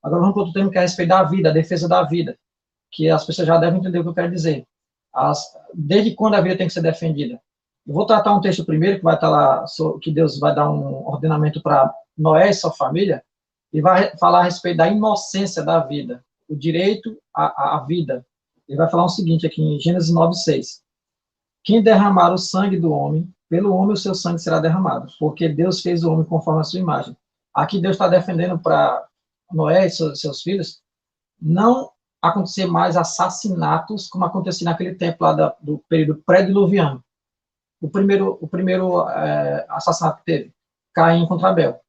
Agora vamos para outro termo que é a respeito da vida, a defesa da vida, que as pessoas já devem entender o que eu quero dizer. Desde quando a vida tem que ser defendida? Eu vou tratar um texto primeiro, que vai estar lá, que Deus vai dar um ordenamento para Noé e sua família, e vai falar a respeito da inocência da vida, o direito à vida. Ele vai falar o seguinte aqui em Gênesis 9:6. Quem derramar o sangue do homem, pelo homem o seu sangue será derramado, porque Deus fez o homem conforme a sua imagem. Aqui Deus está defendendo para Noé e seus filhos não acontecer mais assassinatos como acontecia naquele tempo lá do período pré-diluviano. O primeiro assassinato que teve, Caim contra Abel.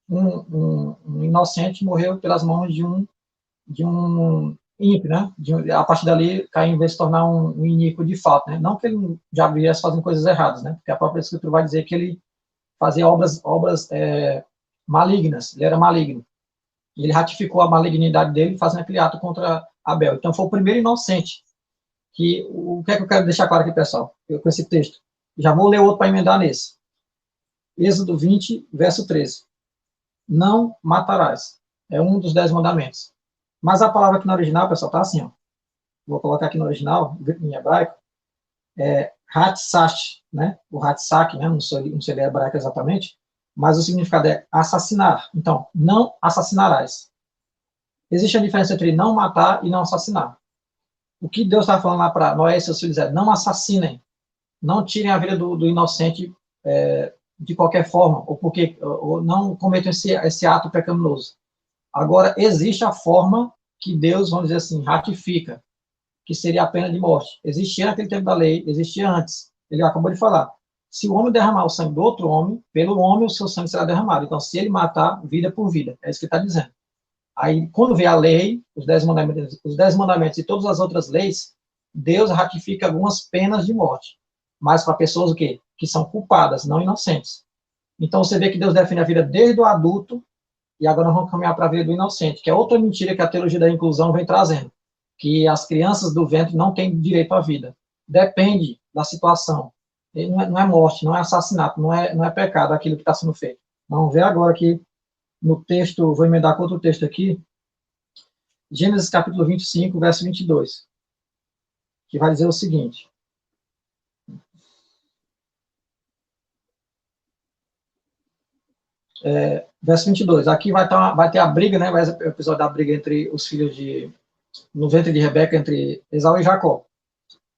Um inocente morreu pelas mãos de um ímpio, né? A partir dali, Caim veio se tornar um iníquo de fato, né? Não que ele já viesse fazendo coisas erradas, né? Porque a própria Escritura vai dizer que ele fazia obras malignas, ele era maligno. E ele ratificou a malignidade dele fazendo aquele ato contra Abel. Então, foi o primeiro inocente. O que é que eu quero deixar claro aqui, pessoal, com esse texto? Já vou ler outro para emendar nesse. Êxodo 20, verso 13. Não matarás. É um dos 10 mandamentos. Mas a palavra aqui no original, pessoal, está assim, ó. Vou colocar aqui no original, em hebraico, hatsash, né? O hatsak, né? Não sei hebraico exatamente, mas o significado é assassinar. Então, não assassinarás. Existe a diferença entre não matar e não assassinar. O que Deus está falando lá para Noé e seus filhos é: não assassinem, não tirem a vida do inocente de qualquer forma, ou não cometam esse ato pecaminoso. Agora, existe a forma que Deus, vamos dizer assim, ratifica, que seria a pena de morte. Existia naquele tempo da lei, existia antes. Ele acabou de falar. Se o homem derramar o sangue do outro homem, pelo homem o seu sangue será derramado. Então, se ele matar, vida por vida. É isso que ele está dizendo. Aí, quando vê a lei, os 10 mandamentos e todas as outras leis, Deus ratifica algumas penas de morte. Mas para pessoas o quê? Que são culpadas, não inocentes. Então, você vê que Deus define a vida desde o adulto, e agora nós vamos caminhar para a vida do inocente, que é outra mentira que a teologia da inclusão vem trazendo, que as crianças do ventre não têm direito à vida. Depende da situação. Não é morte, não é assassinato, não é pecado aquilo que está sendo feito. Vamos ver agora aqui no texto, vou emendar com outro texto aqui, Gênesis capítulo 25, verso 22, que vai dizer o seguinte. Verso 22, aqui vai ter a briga, né, o episódio da briga entre os filhos no ventre de Rebeca, entre Esaú e Jacó.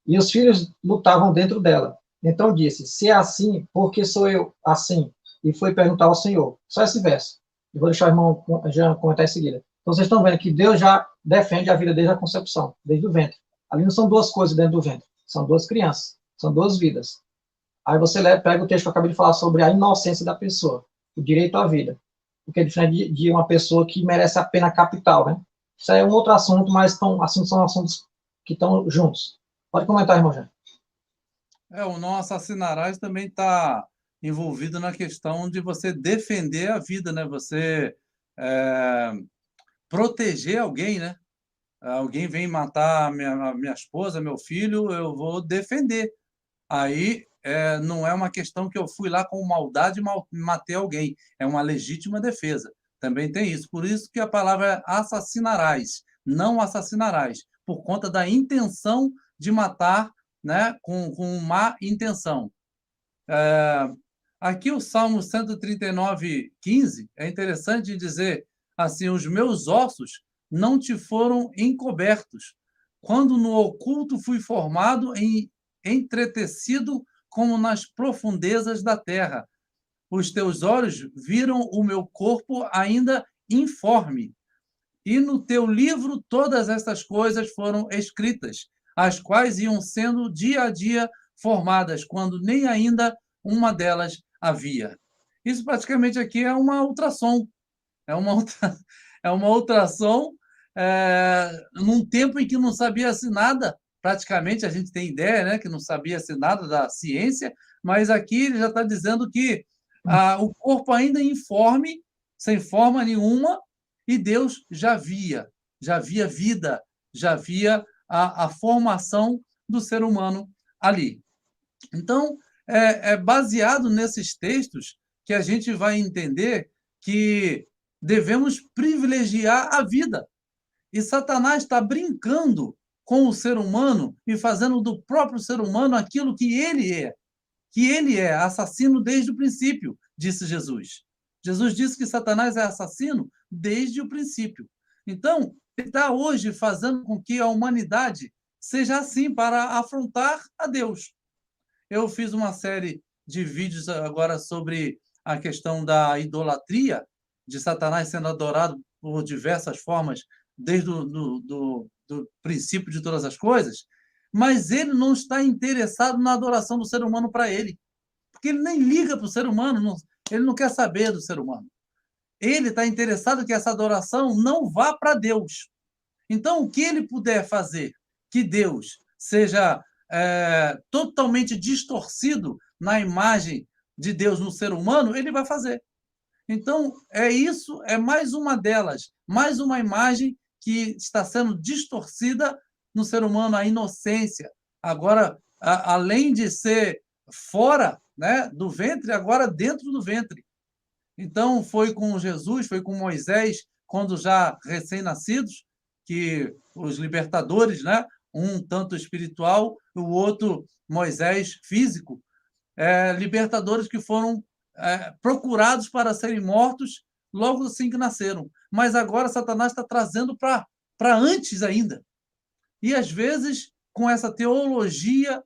E os filhos lutavam dentro dela. Então disse: se é assim, por que sou eu assim? E foi perguntar ao Senhor. Só esse verso. Eu vou deixar o irmão Jean comentar em seguida. Então vocês estão vendo que Deus já defende a vida desde a concepção, desde o ventre. Ali não são duas coisas dentro do ventre, são duas crianças, são duas vidas. Aí você pega o texto que eu acabei de falar sobre a inocência da pessoa, o direito à vida. Porque é diferente de uma pessoa que merece a pena capital, né? Isso é um outro assunto, mas são assuntos que estão juntos. Pode comentar, irmão Jean. O não assassinarás também está envolvido na questão de você defender a vida, né? Você proteger alguém, né? Alguém vem matar minha esposa, meu filho, eu vou defender. Aí não é uma questão que eu fui lá com maldade e matei alguém. É uma legítima defesa. Também tem isso. Por isso que a palavra é assassinarás, não assassinarás, por conta da intenção de matar, né, com má intenção. Aqui o Salmo 139:15 é interessante dizer assim: os meus ossos não te foram encobertos, quando no oculto fui formado e entretecido como nas profundezas da terra. Os teus olhos viram o meu corpo ainda informe, e no teu livro todas estas coisas foram escritas, as quais iam sendo dia a dia formadas, quando nem ainda uma delas havia. Isso praticamente aqui é uma ultrassom. É uma ultrassom num tempo em que não sabia-se nada, praticamente a gente tem ideia, né, que não sabia-se nada da ciência, mas aqui ele já está dizendo que o corpo ainda informe, sem forma nenhuma, e Deus já via vida, já via a formação do ser humano ali. Então, é baseado nesses textos que a gente vai entender que devemos privilegiar a vida. E Satanás está brincando com o ser humano e fazendo do próprio ser humano aquilo que ele é assassino desde o princípio, disse Jesus. Jesus disse que Satanás é assassino desde o princípio. Então, ele está hoje fazendo com que a humanidade seja assim para afrontar a Deus. Eu fiz uma série de vídeos agora sobre a questão da idolatria, de Satanás sendo adorado por diversas formas, desde do princípio de todas as coisas, mas ele não está interessado na adoração do ser humano para ele, porque ele nem liga para o ser humano, ele não quer saber do ser humano. Ele está interessado que essa adoração não vá para Deus. Então, o que ele puder fazer que Deus seja totalmente distorcido na imagem de Deus no ser humano, ele vai fazer. Então, é mais uma delas, mais uma imagem que está sendo distorcida no ser humano, a inocência. Agora, além de ser fora, né, do ventre, agora dentro do ventre. Então, foi com Jesus, foi com Moisés, quando já recém-nascidos, que os libertadores, né, um tanto espiritual, o outro Moisés físico, libertadores que foram procurados para serem mortos logo assim que nasceram. Mas agora Satanás está trazendo para antes ainda. E, às vezes, com essa teologia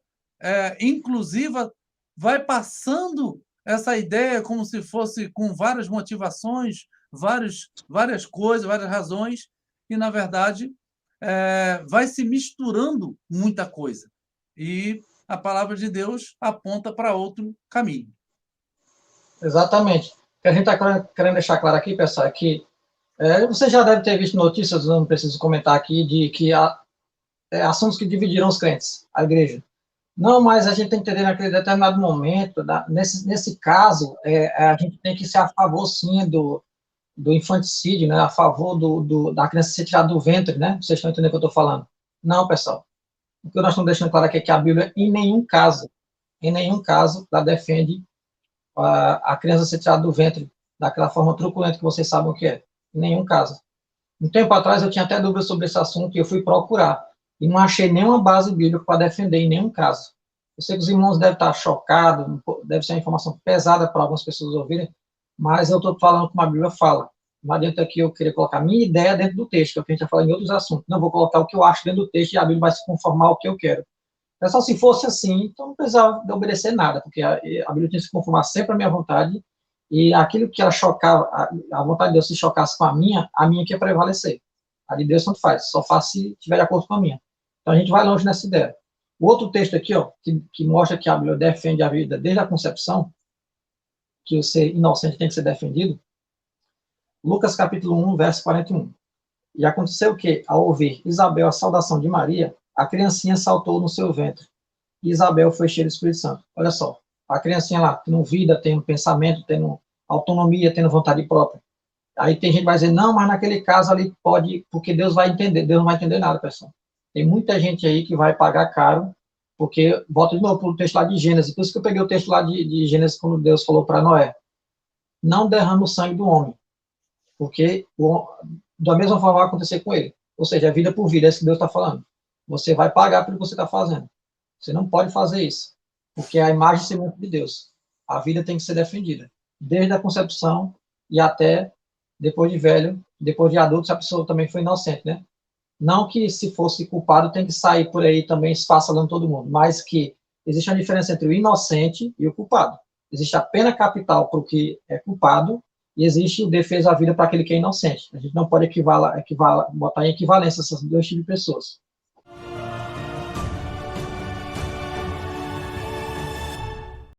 inclusiva, vai passando essa ideia como se fosse com várias motivações, várias coisas, várias razões, e, na verdade, vai se misturando muita coisa. E a palavra de Deus aponta para outro caminho. Exatamente. O que a gente está querendo deixar claro aqui, pessoal, é que você já deve ter visto notícias, não preciso comentar aqui, de que há assuntos que dividiram os crentes, a igreja. Não, mas a gente tem que entender naquele determinado momento, nesse caso, a gente tem que ser a favor, sim, do infanticídio, né, a favor da criança ser tirada do ventre, né? Vocês estão entendendo o que eu estou falando? Não, pessoal. O que nós estamos deixando claro aqui é que a Bíblia, em nenhum caso, ela defende a criança ser tirada do ventre daquela forma truculenta que vocês sabem o que é. Em nenhum caso. Um tempo atrás eu tinha até dúvidas sobre esse assunto e eu fui procurar. E não achei nenhuma base bíblica para defender em nenhum caso. Eu sei que os irmãos devem estar chocados, deve ser uma informação pesada para algumas pessoas ouvirem, mas eu estou falando como a Bíblia fala. Não adianta que eu querer colocar a minha ideia dentro do texto, que é o que a gente já falou em outros assuntos. Não, vou colocar o que eu acho dentro do texto e a Bíblia vai se conformar ao que eu quero. É só se fosse assim, então não precisava de obedecer nada, porque a Bíblia tinha que se conformar sempre à minha vontade, e aquilo que ela chocava, a vontade de Deus se chocasse com a minha que ia prevalecer. A de Deus tanto faz, só faz se estiver de acordo com a minha. Então a gente vai longe nessa ideia. O outro texto aqui, ó, que mostra que a Bíblia defende a vida desde a concepção, que o ser inocente tem que ser defendido, Lucas capítulo 1, verso 41. E aconteceu que, ao ouvir Isabel a saudação de Maria, a criancinha saltou no seu ventre. E Isabel foi cheia do Espírito Santo. Olha só, a criancinha lá, tendo vida, tendo pensamento, tendo autonomia, tendo vontade própria. Aí tem gente que vai dizer, não, mas naquele caso ali pode, porque Deus vai entender. Deus não vai entender nada, pessoal. Tem muita gente aí que vai pagar caro, porque, volta de novo para o texto lá de Gênesis, por isso que eu peguei o texto lá de Gênesis, quando Deus falou para Noé, não derrama o sangue do homem, porque da mesma forma vai acontecer com ele. Ou seja, é vida por vida, é isso que Deus está falando. Você vai pagar pelo que você está fazendo. Você não pode fazer isso, porque é a imagem e semelhança de Deus. A vida tem que ser defendida, desde a concepção e até depois de velho, depois de adulto, se a pessoa também foi inocente, né? Não que se fosse culpado tem que sair por aí também esfacelando todo mundo, mas que existe uma diferença entre o inocente e o culpado. Existe a pena capital para o que é culpado e existe o defesa à vida para aquele que é inocente. A gente não pode botar em equivalência esses dois tipos de pessoas.